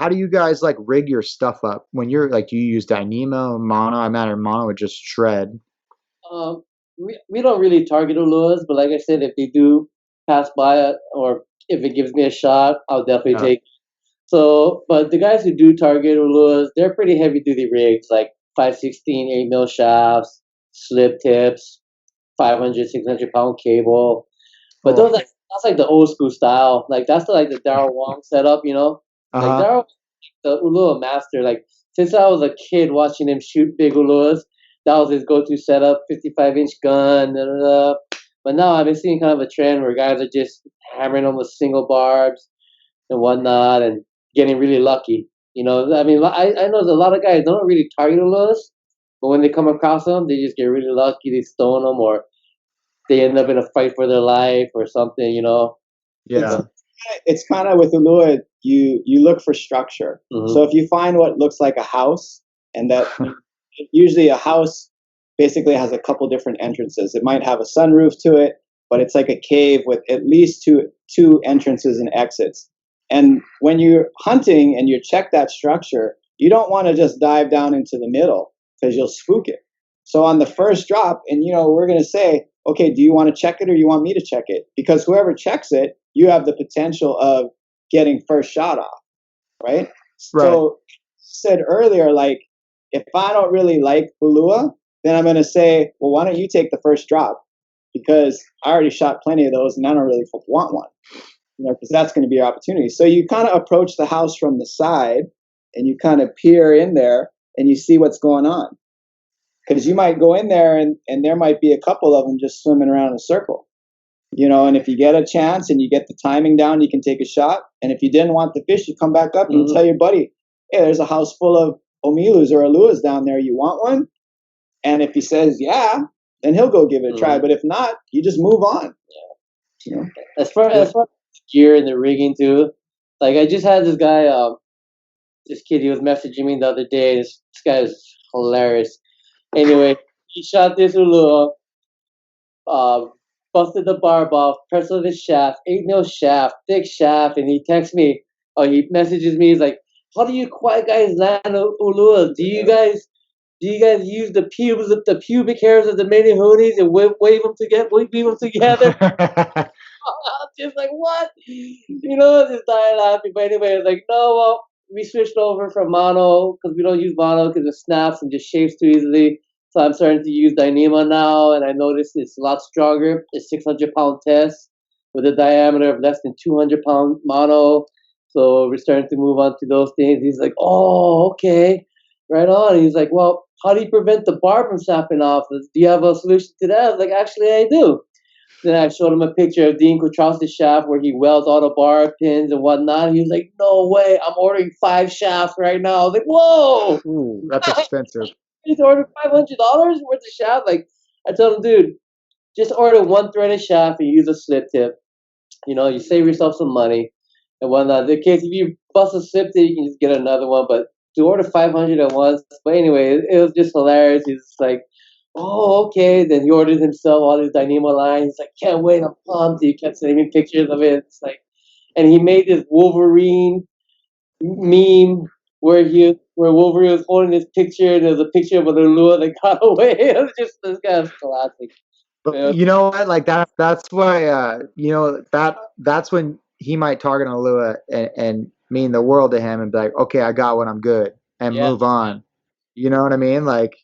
how do you guys like rig your stuff up when you're like, do you use Dynamo, Mono? I imagine Mono would just shred. Um, we don't really target ULUAs, but like I said, if they do pass by it or if it gives me a shot, I'll definitely Yeah. take it. So, but the guys who do target ULUAs, they're pretty heavy duty rigs, like 516, 8 mil shafts, slip tips, 500, 600 pound cable. But Oh. that's like the old school style. Like that's like the Darryl Wong setup, you know? Like Uh-huh. Darryl, the ULUA master. Like since I was a kid watching him shoot big ULUAs, that was his go-to setup, 55-inch gun. Da, da, da. But now I've been seeing kind of a trend where guys are just hammering them with single barbs and whatnot, and getting really lucky. You know, I mean, I know there's a lot of guys don't really target ULUAs, but when they come across them, they just get really lucky. They stone them, or they end up in a fight for their life or something. You know. It's Yeah. it's kind of with ULUA, you look for structure. Mm-hmm. So if you find what looks like a house, and that usually a house basically has a couple different entrances. It might have a sunroof to it, but it's like a cave with at least two entrances and exits. And when you're hunting and you check that structure, you don't want to just dive down into the middle because you'll spook it. So on the first drop, and we're going to say, okay, do you want to check it or you want me to check it? Because whoever checks it, you have the potential of getting first shot off, right? Right. So said earlier, like if I don't really like ULUA, then I'm going to say, well, why don't you take the first drop? Because I already shot plenty of those and I don't really want one, because that's going to be your opportunity. So you kind of approach the house from the side and you kind of peer in there and you see what's going on. Because you might go in there and there might be a couple of them just swimming around in a circle. And if you get a chance and you get the timing down, you can take a shot. And if you didn't want the fish, you come back up and you tell your buddy, hey, there's a house full of omilus or aluas down there. You want one? And if he says, yeah, then he'll go give it a try. But if not, you just move on. Yeah. As far as gear and the rigging too, like I just had this guy, this kid, he was messaging me the other day. This guy is hilarious. Anyway, he shot this ULUA, busted the barb off, pressed on the shaft, 8 mil shaft, thick shaft, and he texts me, or he messages me, he's like, how do you Kauai guys land ULUA? Do you guys use the pubic hairs of the many hoonies and weave them together? Just like, what? Just dying laughing. But anyway, it's like, no, well, we switched over from mono because we don't use mono because it snaps and just shapes too easily. So I'm starting to use Dyneema now, and I noticed it's a lot stronger. It's 600-pound test with a diameter of less than 200-pound mono. So we're starting to move on to those things. He's like, oh, okay, right on. And he's like, well, how do you prevent the barb from snapping off? Do you have a solution to that? I was like, actually, I do. Then I showed him a picture of Dean Kutrowski's shaft where he welds all the bar pins and whatnot. He was like, no way, I'm ordering 5 shafts right now. I was like, whoa! Ooh, that's expensive. He's ordered $500 worth of shaft. Like, I told him, dude, just order one threaded shaft and use a slip tip. You save yourself some money and whatnot. In case if you bust a slip tip, you can just get another one. But to order 500 at once. But anyway, it was just hilarious. He's just like, oh, okay. Then he ordered himself all his Dyneema lines. He's like, can't wait, I'm pumped. He kept sending me pictures of it. It's like, and he made this Wolverine meme where Wolverine was holding his picture and there's a picture of an ULUA that got away. It was just, this guy's classic. But you know what? Like that's why that's when he might target an Alua and mean the world to him and be like, okay, I got what I'm good and Yeah. move on. You know what I mean? Like